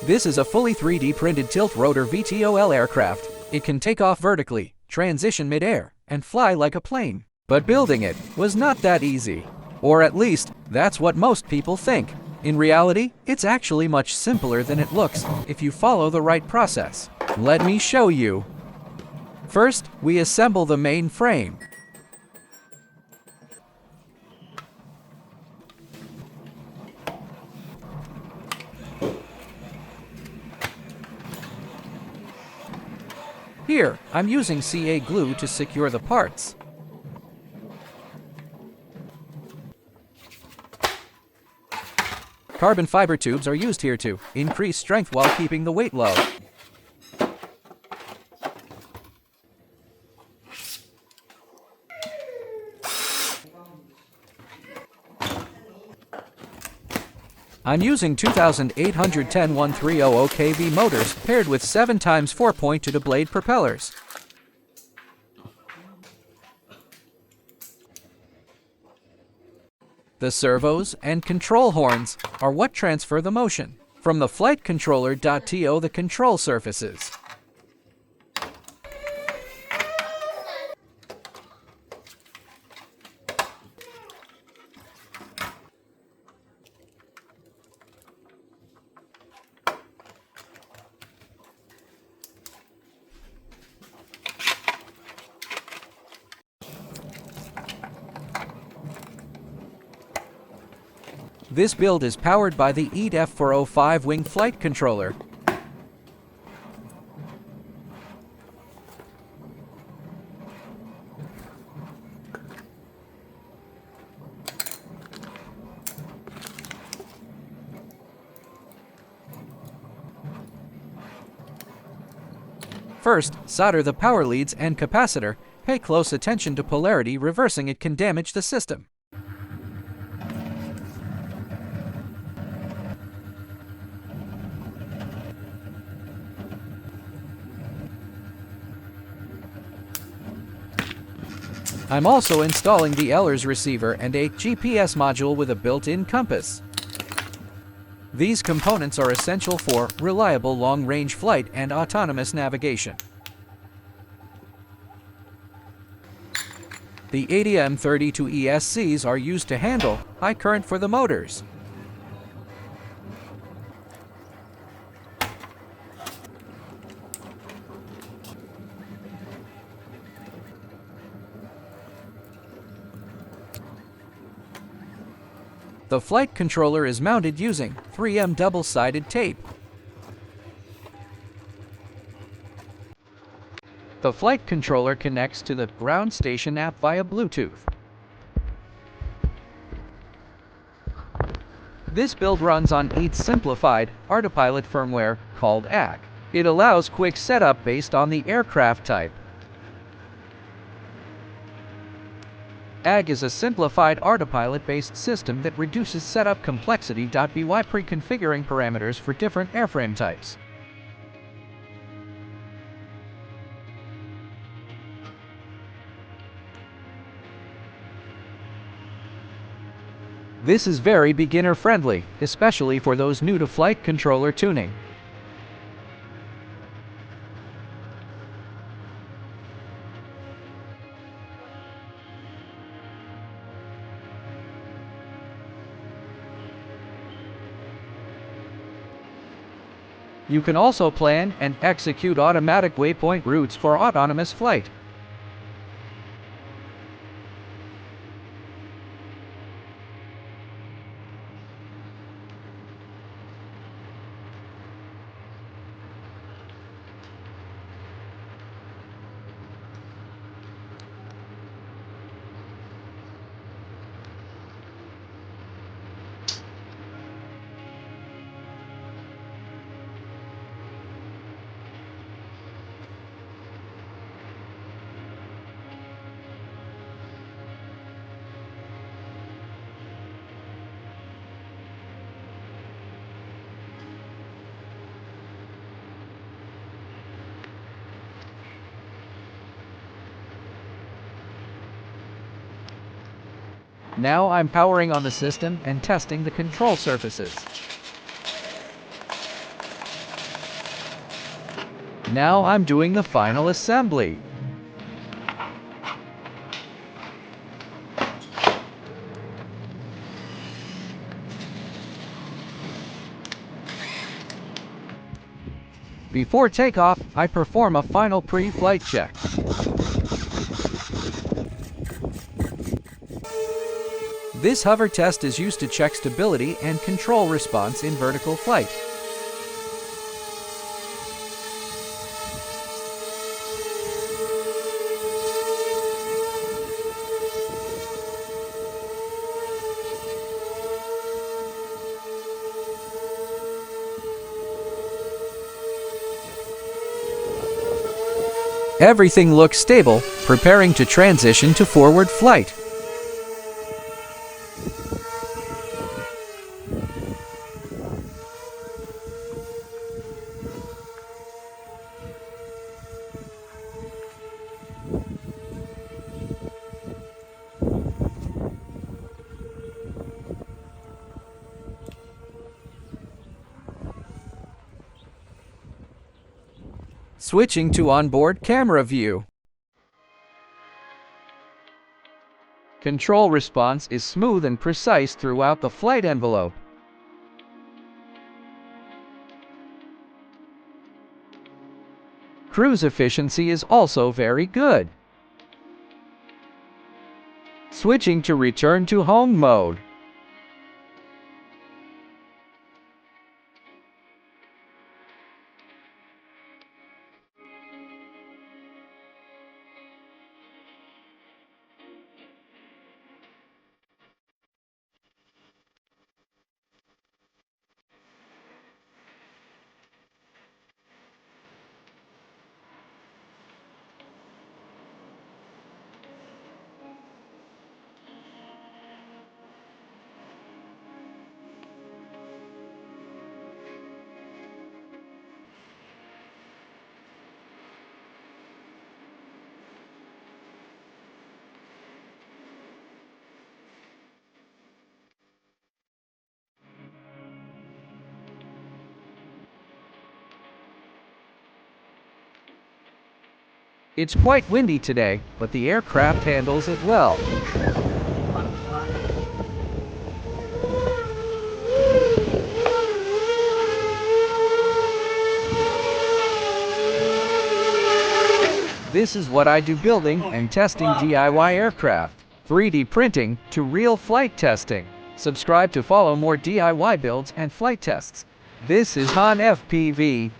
This is a fully 3D printed Tilt-Rotor VTOL aircraft. It can take off vertically, transition mid-air, and fly like a plane. But building it was not that easy. Or at least, that's what most people think. In reality, it's actually much simpler than it looks if you follow the right process. Let me show you. First, we assemble the main frame. Here, I'm using CA glue to secure the parts. Carbon fiber tubes are used here to increase strength while keeping the weight low. I'm using 2810 1300 kV motors paired with 7 times 4.2 blade propellers. The servos and control horns are what transfer the motion from the flight controller to the control surfaces. This build is powered by the EDF405 wing flight controller. First, solder the power leads and capacitor. Pay close attention to polarity, reversing it can damage the system. I'm also installing the ELRS receiver and a GPS module with a built-in compass. These components are essential for reliable long-range flight and autonomous navigation. The ADM32 ESCs are used to handle high current for the motors. The flight controller is mounted using 3M double-sided tape. The flight controller connects to the ground station app via Bluetooth. This build runs on 8 simplified ArduPilot firmware called AC. It allows quick setup based on the aircraft type. AG is a simplified ArduPilot-based system that reduces setup complexity by pre-configuring parameters for different airframe types. This is very beginner-friendly, especially for those new to flight controller tuning. You can also plan and execute automatic waypoint routes for autonomous flight. Now I'm powering on the system and testing the control surfaces. Now I'm doing the final assembly. Before takeoff, I perform a final pre-flight check. This hover test is used to check stability and control response in vertical flight. Everything looks stable, preparing to transition to forward flight. Switching to onboard camera view. Control response is smooth and precise throughout the flight envelope. Cruise efficiency is also very good. Switching to return to home mode. It's quite windy today, but the aircraft handles it well. This is what I do building and testing DIY aircraft. 3D printing to real flight testing. Subscribe to follow more DIY builds and flight tests. This is Han FPV.